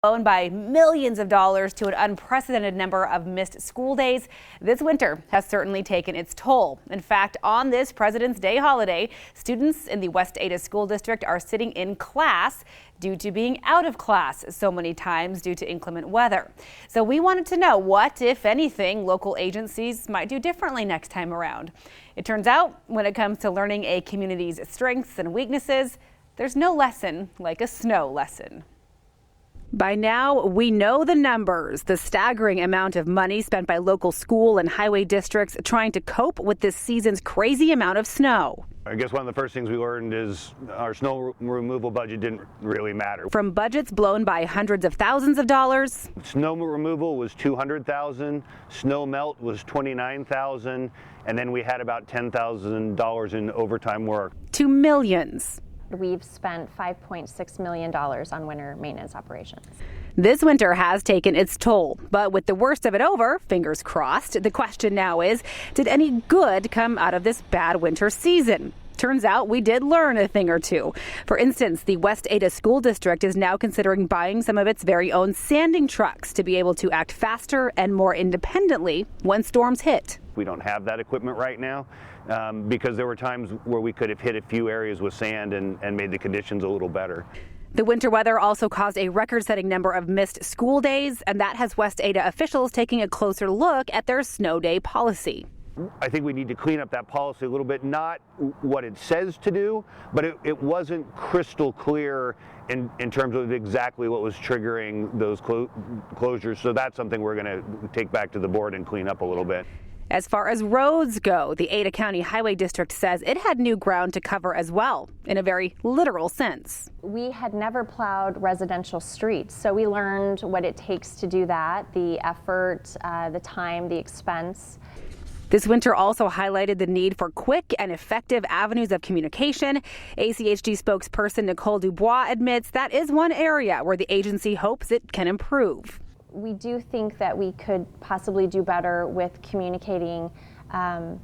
Blown by millions of dollars to an unprecedented number of missed school days. This winter has certainly taken its toll. In fact, on this President's Day holiday, students in the West Ada School District are sitting in class due to being out of class so many times due to inclement weather. So we wanted to know what, if anything, local agencies might do differently next time around. It turns out when it comes to learning a community's strengths and weaknesses, there's no lesson like a snow lesson. By now, we know the numbers, the staggering amount of money spent by local school and highway districts trying to cope with this season's crazy amount of snow. I guess one of the first things we learned is our snow removal budget didn't really matter. From budgets blown by hundreds of thousands of dollars. Snow removal was $200,000, snow melt was $29,000, and then we had about $10,000 in overtime work. To millions. We've spent $5.6 million on winter maintenance operations. This winter has taken its toll, but with the worst of it over, fingers crossed, the question now is, did any good come out of this bad winter season? Turns out we did learn a thing or two. For instance, the West Ada School District is now considering buying some of its very own sanding trucks to be able to act faster and more independently when storms hit. We don't have that equipment right now because there were times where we could have hit a few areas with sand and made the conditions a little better. The winter weather also caused a record-setting number of missed school days, and that has West Ada officials taking a closer look at their snow day policy. I think we need to clean up that policy a little bit, not what it says to do, but it wasn't crystal clear in terms of exactly what was triggering those closures. So that's something we're going to take back to the board and clean up a little bit. As far as roads go, the Ada County Highway District says it had new ground to cover as well, in a very literal sense. We had never plowed residential streets, so we learned what it takes to do that, the effort, the time, the expense. This winter also highlighted the need for quick and effective avenues of communication. ACHD spokesperson Nicole Dubois admits that is one area where the agency hopes it can improve. We do think that we could possibly do better with communicating our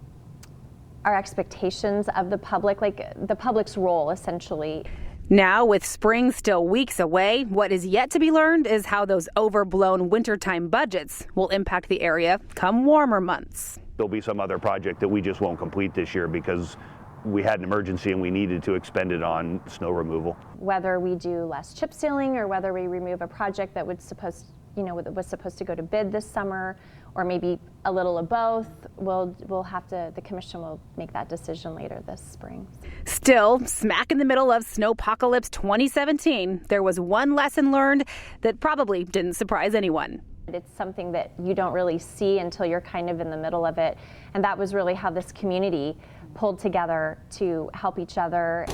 expectations of the public, like the public's role, essentially. Now, with spring still weeks away, what is yet to be learned is how those overblown wintertime budgets will impact the area come warmer months. There'll be some other project that we just won't complete this year because we had an emergency and we needed to expend it on snow removal. Whether we do less chip sealing or whether we remove a project that was supposed to go to bid this summer, or maybe a little of both, the commission will make that decision later this spring. Still, smack in the middle of Snowpocalypse 2017, there was one lesson learned that probably didn't surprise anyone. It's something that you don't really see until you're kind of in the middle of it, and that was really how this community pulled together to help each other.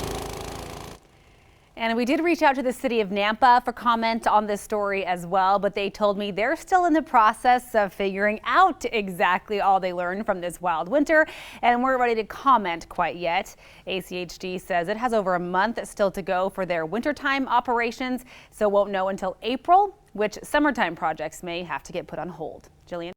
And we did reach out to the city of Nampa for comment on this story as well, but they told me they're still in the process of figuring out exactly all they learned from this wild winter and weren't ready to comment quite yet. ACHD says it has over a month still to go for their wintertime operations, so won't know until April which summertime projects may have to get put on hold. Jillian.